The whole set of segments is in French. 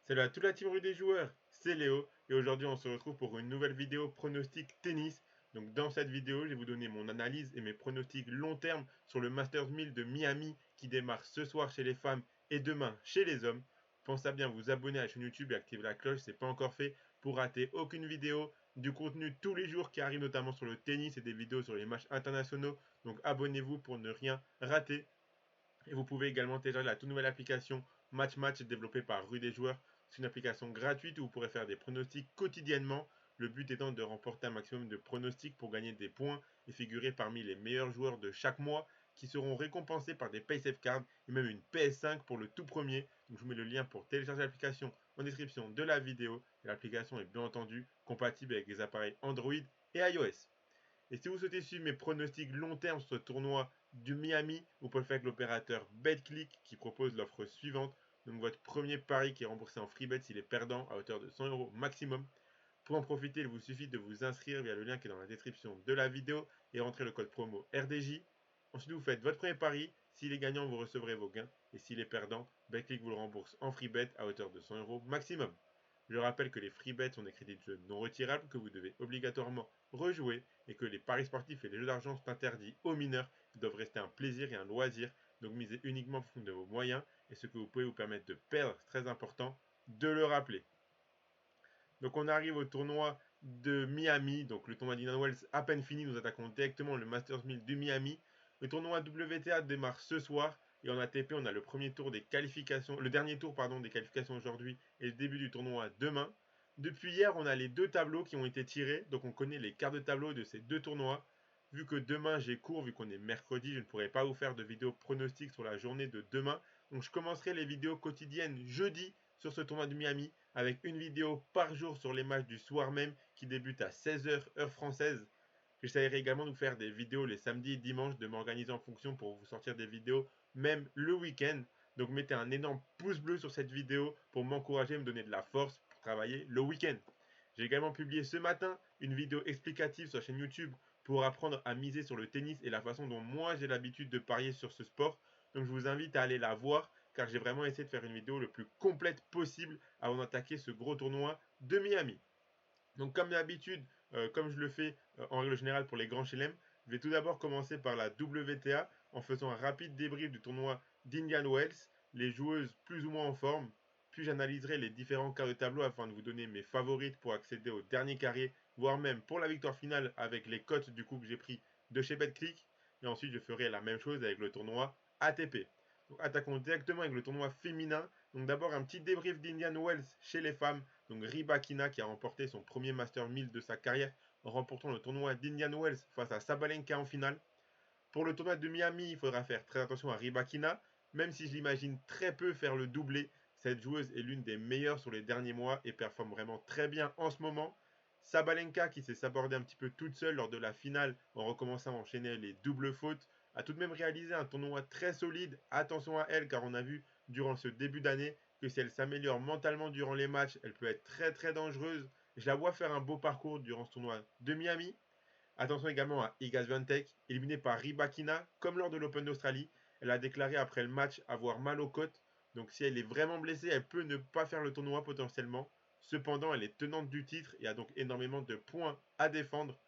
Salut à toute la team rue des joueurs, c'est Léo et aujourd'hui on se retrouve pour une nouvelle vidéo pronostic tennis. Donc dans cette vidéo, je vais vous donner mon analyse et mes pronostics long terme sur le Masters 1000 de Miami qui démarre ce soir chez les femmes et demain chez les hommes. Pensez à bien vous abonner à la chaîne YouTube et activer la cloche si ce n'est pas encore fait pour rater aucune vidéo, du contenu tous les jours qui arrive notamment sur le tennis et des vidéos sur les matchs internationaux. Donc abonnez-vous pour ne rien rater. Et vous pouvez également télécharger la toute nouvelle application Match Match développée par Rue des Joueurs. C'est une application gratuite où vous pourrez faire des pronostics quotidiennement. Le but étant de remporter un maximum de pronostics pour gagner des points et figurer parmi les meilleurs joueurs de chaque mois qui seront récompensés par des PaySafe Cards et même une PS5 pour le tout premier. Donc je vous mets le lien pour télécharger l'application en description de la vidéo. Et l'application est bien entendu compatible avec les appareils Android et iOS. Et si vous souhaitez suivre mes pronostics long terme sur ce tournoi du Miami, vous pouvez le faire avec l'opérateur BetClick qui propose l'offre suivante. Donc votre premier pari qui est remboursé en free bet s'il est perdant à hauteur de 100 euros maximum. Pour en profiter, il vous suffit de vous inscrire via le lien qui est dans la description de la vidéo et rentrer le code promo RDJ. Ensuite, vous faites votre premier pari. S'il est gagnant, vous recevrez vos gains. Et s'il est perdant, BetClick vous le rembourse en free bet à hauteur de 100 euros maximum. Je rappelle que les free bets sont des crédits de jeu non retirables que vous devez obligatoirement rejouer et que les paris sportifs et les jeux d'argent sont interdits aux mineurs qui doivent rester un plaisir et un loisir. Donc misez uniquement en fonction de vos moyens et ce que vous pouvez vous permettre de perdre, c'est très important de le rappeler. Donc on arrive au tournoi de Miami, donc le tournoi d'Indian Wells à peine fini, nous attaquons directement le Masters 1000 de Miami. Le tournoi WTA démarre ce soir et en ATP on a le premier tour des qualifications, le dernier tour pardon des qualifications aujourd'hui et le début du tournoi demain. Depuis hier on a les deux tableaux qui ont été tirés, donc on connaît les quarts de tableau de ces deux tournois. Vu que demain j'ai cours, vu qu'on est mercredi, je ne pourrai pas vous faire de vidéo pronostic sur la journée de demain. Donc je commencerai les vidéos quotidiennes jeudi sur ce tournoi de Miami avec une vidéo par jour sur les matchs du soir même qui débute à 16h heure française. J'essaierai également de vous faire des vidéos les samedis et dimanches, de m'organiser en fonction pour vous sortir des vidéos même le week-end. Donc mettez un énorme pouce bleu sur cette vidéo pour m'encourager, me donner de la force pour travailler le week-end. J'ai également publié ce matin une vidéo explicative sur la chaîne YouTube pour apprendre à miser sur le tennis et la façon dont moi j'ai l'habitude de parier sur ce sport. Donc je vous invite à aller la voir car j'ai vraiment essayé de faire une vidéo le plus complète possible avant d'attaquer ce gros tournoi de Miami. Donc comme d'habitude, comme je le fais en règle générale pour les grands chelem, je vais tout d'abord commencer par la WTA en faisant un rapide débrief du tournoi d'Indian Wells, les joueuses plus ou moins en forme, puis j'analyserai les différents quarts de tableau afin de vous donner mes favorites pour accéder au dernier carré, voire même pour la victoire finale avec les cotes du coup que j'ai pris de chez BetClick. Et ensuite je ferai la même chose avec le tournoi ATP. Donc attaquons directement avec le tournoi féminin. Donc d'abord un petit débrief d'Indian Wells chez les femmes. Donc Rybakina qui a remporté son premier Master 1000 de sa carrière en remportant le tournoi d'Indian Wells face à Sabalenka en finale. Pour le tournoi de Miami, il faudra faire très attention à Rybakina, même si je l'imagine très peu faire le doublé. Cette joueuse est l'une des meilleures sur les derniers mois et performe vraiment très bien en ce moment. Sabalenka, qui s'est sabordée un petit peu toute seule lors de la finale en recommençant à enchaîner les doubles fautes, a tout de même réalisé un tournoi très solide. Attention à elle, car on a vu durant ce début d'année que si elle s'améliore mentalement durant les matchs, elle peut être très très dangereuse. Je la vois faire un beau parcours durant ce tournoi de Miami. Attention également à Iga Swiatek, éliminée par Rybakina, comme lors de l'Open d'Australie. Elle a déclaré après le match avoir mal aux côtes. Donc si elle est vraiment blessée, elle peut ne pas faire le tournoi potentiellement. Cependant, elle est tenante du titre et a donc énormément de points à défendre.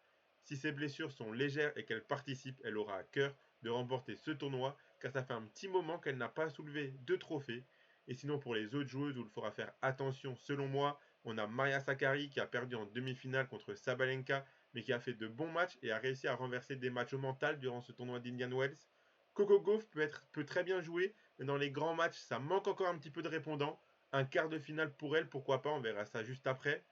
Si ses blessures sont légères et qu'elle participe, elle aura à cœur de remporter ce tournoi car ça fait un petit moment qu'elle n'a pas soulevé de trophée. Et sinon pour les autres joueuses où il faudra faire attention selon moi, on a Maria Sakkari qui a perdu en demi-finale contre Sabalenka mais qui a fait de bons matchs et a réussi à renverser des matchs au mental durant ce tournoi d'Indian Wells. Coco Gauff peut très bien jouer, mais dans les grands matchs, ça manque encore un petit peu de répondants. Un quart de finale pour elle, pourquoi pas, on verra ça juste après.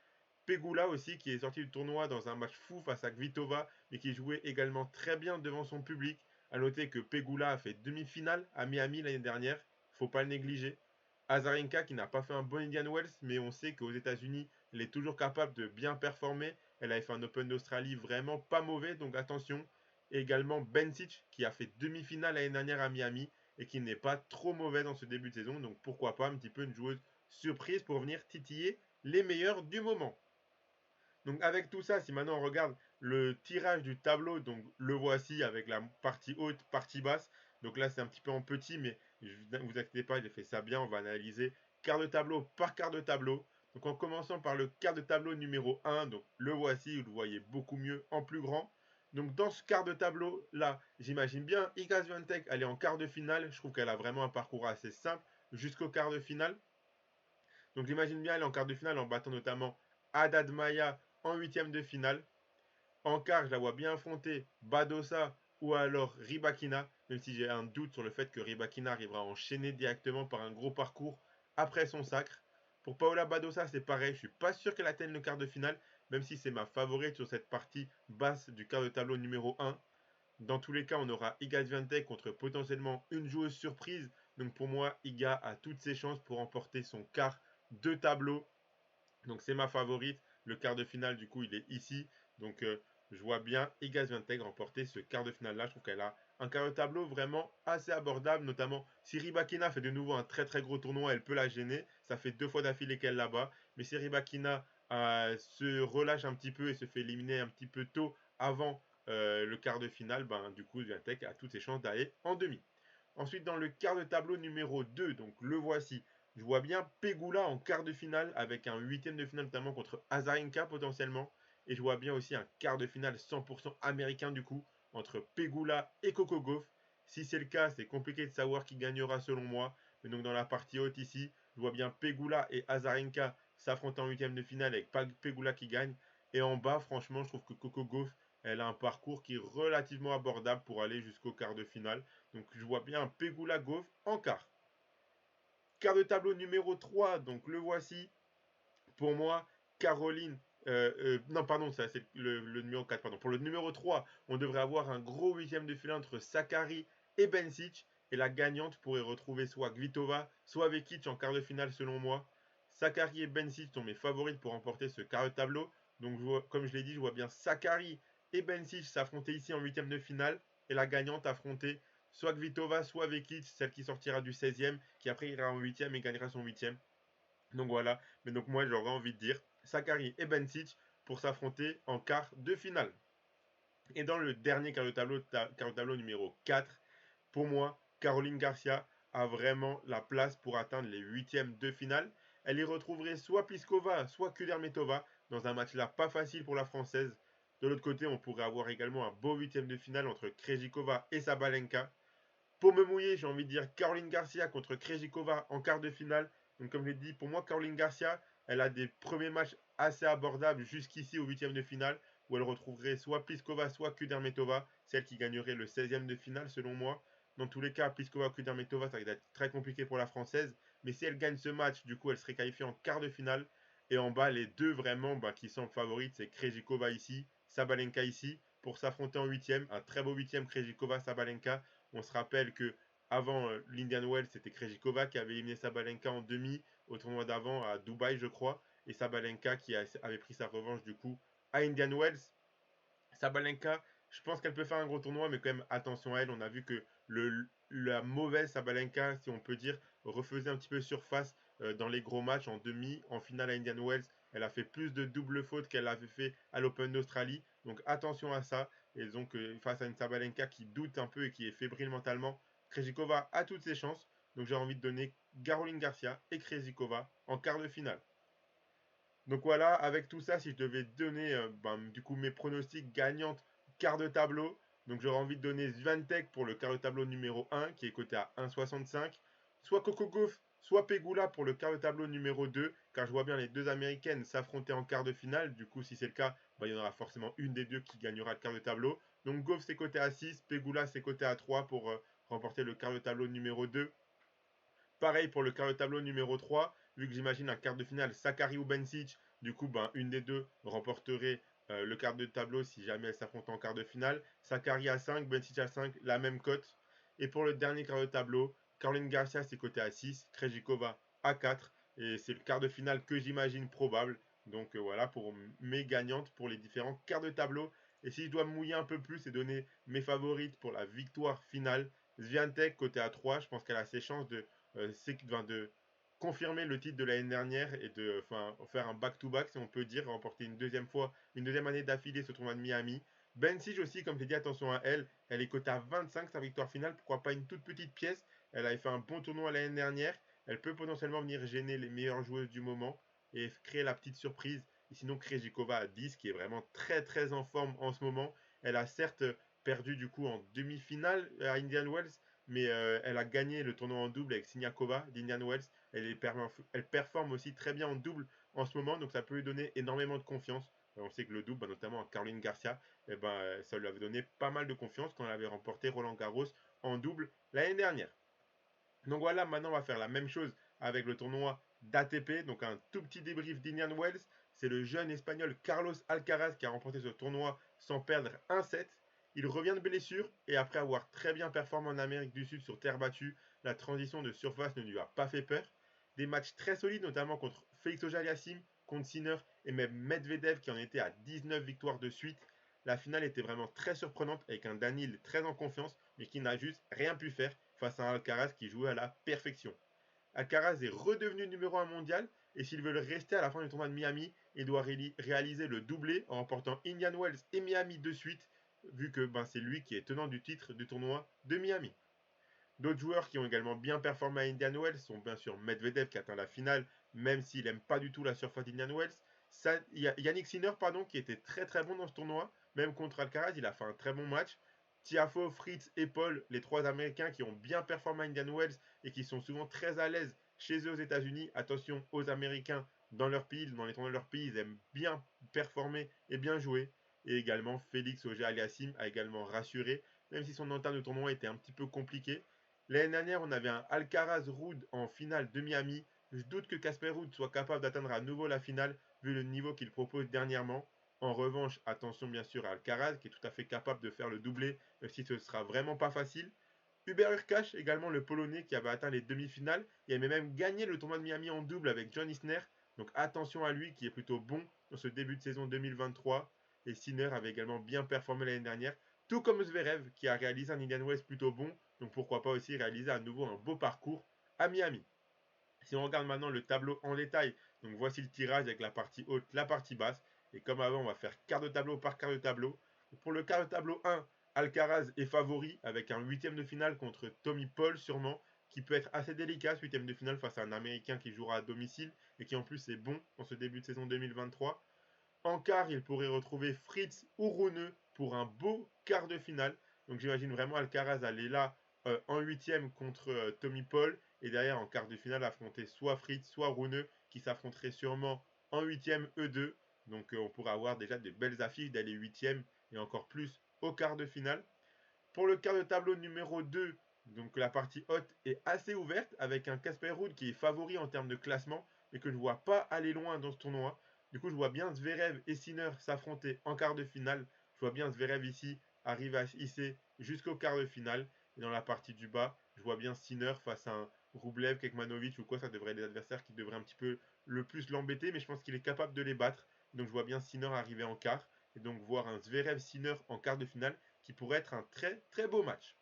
Pegula aussi, qui est sorti du tournoi dans un match fou face à Kvitova, mais qui jouait également très bien devant son public. A noter que Pegula a fait demi-finale à Miami l'année dernière, faut pas le négliger. Azarenka qui n'a pas fait un bon Indian Wells, mais on sait qu'aux États-Unis, elle est toujours capable de bien performer. Elle avait fait un Open d'Australie vraiment pas mauvais, donc attention. Et également Bencic qui a fait demi-finale l'année dernière à Miami et qui n'est pas trop mauvais dans ce début de saison, donc pourquoi pas un petit peu une joueuse surprise pour venir titiller les meilleurs du moment. Donc avec tout ça, si maintenant on regarde le tirage du tableau, donc le voici avec la partie haute, partie basse. Donc là c'est un petit peu en petit, mais ne vous inquiétez pas, j'ai fait ça bien. On va analyser quart de tableau par quart de tableau. Donc en commençant par le quart de tableau numéro 1, donc le voici, vous le voyez beaucoup mieux en plus grand. Donc dans ce quart de tableau là, j'imagine bien Iga Swiatek, elle est en quart de finale. Je trouve qu'elle a vraiment un parcours assez simple jusqu'au quart de finale. Donc j'imagine bien elle est en quart de finale en battant notamment Haddad Maia en huitième de finale. En quart, je la vois bien affronter Badosa ou alors Rybakina, même si j'ai un doute sur le fait que Rybakina arrivera à enchaîner directement par un gros parcours après son sacre. Pour Paola Badosa, c'est pareil, je suis pas sûr qu'elle atteigne le quart de finale, même si c'est ma favorite sur cette partie basse du quart de tableau numéro 1. Dans tous les cas, on aura Iga Swiatek contre potentiellement une joueuse surprise. Donc pour moi, Iga a toutes ses chances pour remporter son quart de tableau. Donc c'est ma favorite. Le quart de finale, du coup, il est ici. Donc je vois bien Iga Swiatek remporter ce quart de finale là. Je trouve qu'elle a un quart de tableau vraiment assez abordable, notamment si Rybakina fait de nouveau un très très gros tournoi, elle peut la gêner. Ça fait 2 fois d'affilée qu'elle la bat. Mais si Rybakina se relâche un petit peu et se fait éliminer un petit peu tôt avant le quart de finale, ben, du coup Swiatek a toutes ses chances d'aller en demi. Ensuite, dans le quart de tableau numéro 2, donc le voici. Je vois bien Pegula en quart de finale avec un huitième de finale notamment contre Azarenka potentiellement. Et je vois bien aussi un quart de finale 100% américain du coup entre Pegula et Coco Gauff. Si c'est le cas, c'est compliqué de savoir qui gagnera selon moi. Mais donc dans la partie haute ici, je vois bien Pegula et Azarenka s'affronter en huitième de finale avec Pegula qui gagne. Et en bas, franchement, je trouve que Coco Gauff, elle a un parcours qui est relativement abordable pour aller jusqu'au quart de finale. Donc je vois bien un Pegula Gauff en quart. Quart de tableau numéro 3, donc le voici. Pour moi, Caroline. Non, pardon, ça c'est le numéro 4. Pardon. Pour le numéro 3, on devrait avoir un gros huitième de finale entre Sakkari et Bencic. Et la gagnante pourrait retrouver soit Kvitova, soit Vekic en quart de finale selon moi. Sakkari et Bencic sont mes favorites pour remporter ce quart de tableau. Donc, comme je l'ai dit, je vois bien Sakkari et Bencic s'affronter ici en huitième de finale. Et la gagnante affronter soit Kvitova, soit Vekic, celle qui sortira du 16e, qui après ira en huitième et gagnera son huitième. Donc voilà, mais donc moi j'aurais envie de dire Sakkari et Bencic pour s'affronter en quart de finale. Et dans le dernier quart de tableau numéro 4, pour moi, Caroline Garcia a vraiment la place pour atteindre les huitièmes de finale. Elle y retrouverait soit Pliskova, soit Kudermetova dans un match là pas facile pour la française. De l'autre côté, on pourrait avoir également un beau huitième de finale entre Krejcikova et Sabalenka. Pour me mouiller, j'ai envie de dire Caroline Garcia contre Krejcikova en quart de finale. Donc comme je l'ai dit, pour moi, Caroline Garcia, elle a des premiers matchs assez abordables jusqu'ici au huitième de finale, où elle retrouverait soit Pliskova, soit Kudermetova, celle qui gagnerait le 16e de finale selon moi. Dans tous les cas, Pliskova, Kudermetova, ça va être très compliqué pour la Française. Mais si elle gagne ce match, du coup, elle serait qualifiée en quart de finale. Et en bas, les deux vraiment qui sont favorites, c'est Krejcikova ici, Sabalenka ici, pour s'affronter en huitième. Un très beau huitième Krejcikova-Sabalenka. On se rappelle que avant l'Indian Wells, c'était Krejcikova qui avait éliminé Sabalenka en demi au tournoi d'avant à Dubaï, je crois, et Sabalenka qui avait pris sa revanche du coup à Indian Wells. Sabalenka, je pense qu'elle peut faire un gros tournoi, mais quand même attention à elle. On a vu que la mauvaise Sabalenka, si on peut dire, refaisait un petit peu surface dans les gros matchs en demi, en finale à Indian Wells. Elle a fait plus de double fautes qu'elle avait fait à l'Open d'Australie. Donc attention à ça. Et donc face à une Sabalenka qui doute un peu et qui est fébrile mentalement, Krejcikova a toutes ses chances. Donc j'ai envie de donner Caroline Garcia et Krejcikova en quart de finale. Donc voilà, avec tout ça, si je devais donner du coup mes pronostics gagnantes quart de tableau, donc j'aurais envie de donner Swiatek pour le quart de tableau numéro 1 qui est coté à 1,65, soit Coco Gauff, soit Pegula pour le quart de tableau numéro 2, car je vois bien les deux américaines s'affronter en quart de finale. Du coup, si c'est le cas, il y en aura forcément une des deux qui gagnera le quart de tableau. Donc Gauff c'est coté à 6, Pegula c'est coté à 3 pour remporter le quart de tableau numéro 2. Pareil pour le quart de tableau numéro 3, vu que j'imagine un quart de finale Sakkari ou Bencic, du coup une des deux remporterait le quart de tableau si jamais elle s'affronte en quart de finale. Sakkari à 5, Bencic à 5, la même cote. Et pour le dernier quart de tableau, Caroline Garcia c'est coté à 6, Krejcikova à 4, et c'est le quart de finale que j'imagine probable. Donc voilà pour mes gagnantes pour les différents quarts de tableau. Et si je dois me mouiller un peu plus et donner mes favorites pour la victoire finale, Swiatek côté à 3, je pense qu'elle a ses chances de confirmer le titre de l'année dernière et de faire un back-to-back, si on peut dire, remporter une deuxième fois, une deuxième année d'affilée ce tournoi de Miami. Bencic aussi, comme j'ai dit, attention à elle, elle est cotée à 25 sa victoire finale, pourquoi pas une toute petite pièce, elle avait fait un bon tournoi l'année dernière, elle peut potentiellement venir gêner les meilleures joueuses du moment et créer la petite surprise. Et sinon, Krejcikova à 10, qui est vraiment très très en forme en ce moment. Elle a certes perdu du coup en demi-finale à Indian Wells, mais elle a gagné le tournoi en double avec Siniakova d'Indian Wells. Elle performe aussi très bien en double en ce moment, donc ça peut lui donner énormément de confiance. On sait que le double, notamment à Caroline Garcia, ça lui avait donné pas mal de confiance quand elle avait remporté Roland Garros en double l'année dernière. Donc voilà, maintenant on va faire la même chose avec le tournoi d'ATP, donc un tout petit débrief d'Indian Wells. C'est le jeune espagnol Carlos Alcaraz qui a remporté ce tournoi sans perdre un set. Il revient de blessure et après avoir très bien performé en Amérique du Sud sur terre battue, la transition de surface ne lui a pas fait peur. Des matchs très solides, notamment contre Félix Auger-Aliassime, contre Sinner et même Medvedev qui en était à 19 victoires de suite. La finale était vraiment très surprenante avec un Daniil très en confiance mais qui n'a juste rien pu faire face à un Alcaraz qui jouait à la perfection. Alcaraz est redevenu numéro 1 mondial et s'il veut le rester à la fin du tournoi de Miami, il doit réaliser le doublé en remportant Indian Wells et Miami de suite, vu que c'est lui qui est tenant du titre du tournoi de Miami. D'autres joueurs qui ont également bien performé à Indian Wells sont bien sûr Medvedev qui atteint la finale, même s'il n'aime pas du tout la surface d'Indian Wells. Yannick Sinner, qui était très très bon dans ce tournoi, même contre Alcaraz, il a fait un très bon match. Tiafoe, Fritz et Paul, les trois Américains qui ont bien performé à Indian Wells et qui sont souvent très à l'aise chez eux aux États-Unis. Attention aux Américains dans leur pays, dans les tournois de leur pays, ils aiment bien performer et bien jouer. Et également, Félix Auger-Aliassime a également rassuré, même si son entame de tournoi était un petit peu compliqué. L'année dernière, on avait un Alcaraz-Ruud en finale de Miami. Je doute que Casper Ruud soit capable d'atteindre à nouveau la finale, vu le niveau qu'il propose dernièrement. En revanche, attention bien sûr à Alcaraz, qui est tout à fait capable de faire le doublé, même si ce sera vraiment pas facile. Hubert Hurkacz, également le Polonais qui avait atteint les demi-finales, et avait même gagné le tournoi de Miami en double avec John Isner. Donc attention à lui, qui est plutôt bon dans ce début de saison 2023. Et Sinner avait également bien performé l'année dernière, tout comme Zverev, qui a réalisé un Indian Wells plutôt bon. Donc pourquoi pas aussi réaliser à nouveau un beau parcours à Miami. Si on regarde maintenant le tableau en détail, donc voici le tirage avec la partie haute, la partie basse. Et comme avant, on va faire quart de tableau par quart de tableau. Pour le quart de tableau 1, Alcaraz est favori avec un huitième de finale contre Tommy Paul sûrement, qui peut être assez délicat ce huitième de finale face à un Américain qui jouera à domicile et qui en plus est bon dans ce début de saison 2023. En quart, il pourrait retrouver Fritz ou Rune pour un beau quart de finale. Donc j'imagine vraiment Alcaraz aller là en huitième contre Tommy Paul et derrière en quart de finale affronter soit Fritz soit Rune qui s'affronteraient sûrement en huitième eux deux. Donc on pourrait avoir déjà de belles affiches d'aller huitième et encore plus au quart de finale. Pour le quart de tableau numéro 2, donc la partie haute est assez ouverte avec un Casper Ruud qui est favori en termes de classement mais que je ne vois pas aller loin dans ce tournoi. Du coup, je vois bien Zverev et Sinner s'affronter en quart de finale. Je vois bien Zverev ici arriver à hisser jusqu'au quart de finale. Et dans la partie du bas, je vois bien Sinner face à un Rublev, Kekmanovic ou quoi. Ça devrait être des adversaires qui devraient un petit peu le plus l'embêter, mais je pense qu'il est capable de les battre. Donc je vois bien Sinner arriver en quart. Et donc voir un Zverev-Sinner en quart de finale qui pourrait être un très très beau match.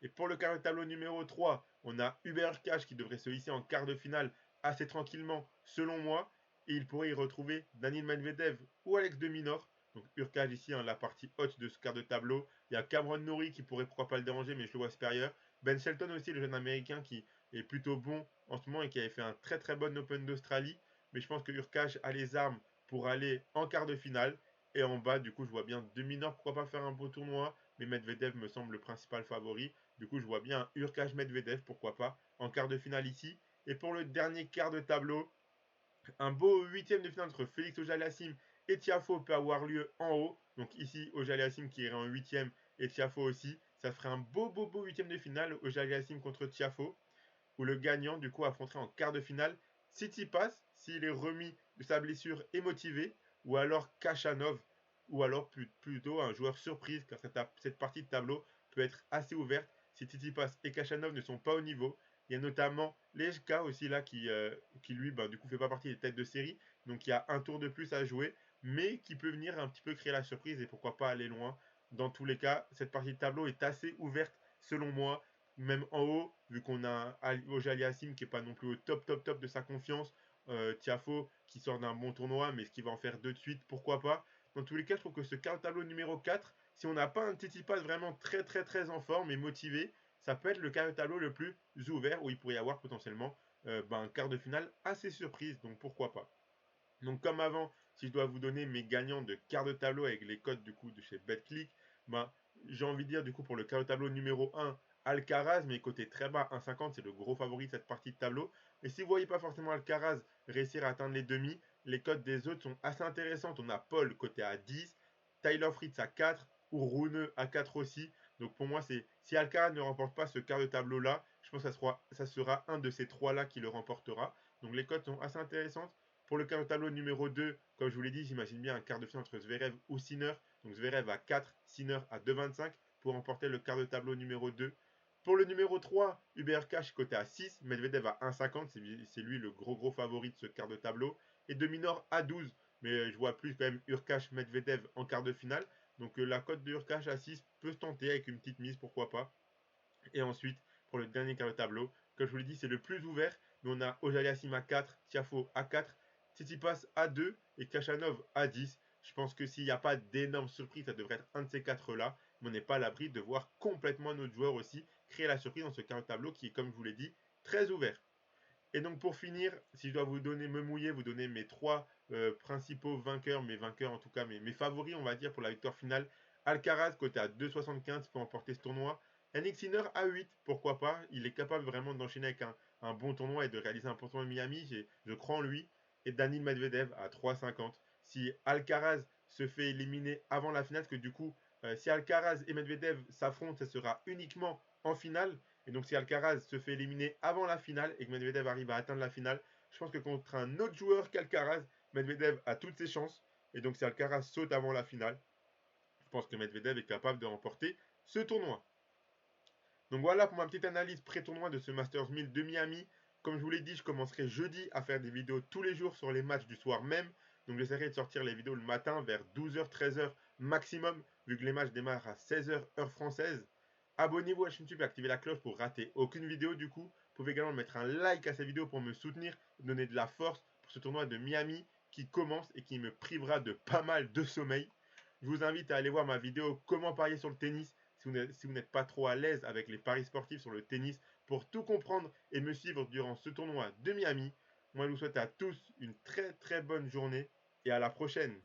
Et pour le quart de tableau numéro 3, on a Hubert Hurkacz qui devrait se hisser en quart de finale assez tranquillement, selon moi. Et il pourrait y retrouver Daniil Medvedev ou Alex de Minaur. Donc Hurkacz ici, la partie haute de ce quart de tableau. Il y a Cameron Norrie qui pourrait pourquoi pas le déranger, mais je le vois supérieur. Ben Shelton aussi, le jeune américain qui est plutôt bon en ce moment et qui avait fait un très très bon Open d'Australie. Mais je pense que Hurkacz a les armes pour aller en quart de finale. Et en bas, du coup, je vois bien de Minaur, pourquoi pas faire un beau tournoi. Mais Medvedev me semble le principal favori. Du coup, je vois bien un Hurkacz Medvedev, pourquoi pas, en quart de finale ici. Et pour le dernier quart de tableau, un beau huitième de finale entre Félix Auger-Aliassime et Tiafoe peut avoir lieu en haut. Donc ici, Auger-Aliassime qui irait en huitième et Tiafoe aussi. Ça ferait un beau huitième de finale, Auger-Aliassime contre Tiafoe, où le gagnant, du coup, affronterait en quart de finale Tsitsipas, s'il est remis de sa blessure et motivé, ou alors Kachanov, ou alors plutôt un joueur surprise, car cette partie de tableau peut être assez ouverte si Tsitsipas et Kachanov ne sont pas au niveau. Il y a notamment Lejka aussi là qui lui, du coup, fait pas partie des têtes de série, donc il y a un tour de plus à jouer, mais qui peut venir un petit peu créer la surprise et pourquoi pas aller loin. Dans tous les cas, cette partie de tableau est assez ouverte selon moi, même en haut, vu qu'on a Auger Aliassime qui n'est pas non plus au top de sa confiance, Tiafo qui sort d'un bon tournoi, mais ce qui va en faire deux de suite, pourquoi pas. Dans tous les cas, je trouve que ce quart tableau numéro 4, si on n'a pas un Tsitsipas vraiment très en forme et motivé, ça peut être le quart de tableau le plus ouvert où il pourrait y avoir potentiellement un quart de finale assez surprise, donc pourquoi pas. Donc comme avant, si je dois vous donner mes gagnants de quart de tableau avec les codes du coup de chez BetClick, ben, j'ai envie de dire du coup pour le quart de tableau numéro 1, Alcaraz, mais côté très bas, 1,50, c'est le gros favori de cette partie de tableau. Et si vous voyez pas forcément Alcaraz réussir à atteindre les demi, les codes des autres sont assez intéressantes. On a Paul côté à 10, Tyler Fritz à 4 ou Rune à 4 aussi. Donc pour moi, c'est si Alcaraz ne remporte pas ce quart de tableau là, je pense que ça sera un de ces trois là qui le remportera. Donc les codes sont assez intéressantes. Pour le quart de tableau numéro 2, comme je vous l'ai dit, j'imagine bien un quart de finale entre Zverev ou Sinner. Donc Zverev à 4, Sinner à 2,25 pour remporter le quart de tableau numéro 2. Pour le numéro 3, Hubert Cash côté à 6, Medvedev à 1,50, c'est lui le gros favori de ce quart de tableau. Et de Minor à 12, mais je vois plus quand même Hurkacz Medvedev en quart de finale. Donc la cote de Hurkacz à 6 peut se tenter avec une petite mise, pourquoi pas. Et ensuite, pour le dernier quart de tableau, comme je vous l'ai dit, c'est le plus ouvert. Mais on a Ojaliasim à 4, Tiafo à 4, Tsitsipas à 2 et Kachanov à 10. Je pense que s'il n'y a pas d'énormes surprises, ça devrait être un de ces quatre-là. Mais on n'est pas à l'abri de voir complètement notre joueur aussi créer la surprise dans ce quart de tableau qui est, comme je vous l'ai dit, très ouvert. Et donc pour finir, si je dois vous donner, me mouiller, vous donner mes trois principaux vainqueurs, mes vainqueurs en tout cas, mes favoris on va dire pour la victoire finale. Alcaraz côté à 2,75 pour emporter ce tournoi. Yannick Sinner à 8, pourquoi pas. Il est capable vraiment d'enchaîner avec un bon tournoi et de réaliser un bon tournoi de Miami, je crois en lui. Et Daniil Medvedev à 3,50. Si Alcaraz se fait éliminer avant la finale, parce que du coup, si Alcaraz et Medvedev s'affrontent, ça sera uniquement en finale. Et donc si Alcaraz se fait éliminer avant la finale et que Medvedev arrive à atteindre la finale, je pense que contre un autre joueur qu'Alcaraz, Medvedev a toutes ses chances. Et donc si Alcaraz saute avant la finale, je pense que Medvedev est capable de remporter ce tournoi. Donc voilà pour ma petite analyse pré-tournoi de ce Masters 1000 de Miami. Comme je vous l'ai dit, je commencerai jeudi à faire des vidéos tous les jours sur les matchs du soir même. Donc j'essaierai de sortir les vidéos le matin vers 12h, 13h maximum, vu que les matchs démarrent à 16h heure française. Abonnez-vous à la chaîne YouTube et activez la cloche pour rater aucune vidéo du coup. Vous pouvez également mettre un like à cette vidéo pour me soutenir, me donner de la force pour ce tournoi de Miami qui commence et qui me privera de pas mal de sommeil. Je vous invite à aller voir ma vidéo Comment parier sur le tennis si vous n'êtes pas trop à l'aise avec les paris sportifs sur le tennis pour tout comprendre et me suivre durant ce tournoi de Miami. Moi, je vous souhaite à tous une très bonne journée et à la prochaine.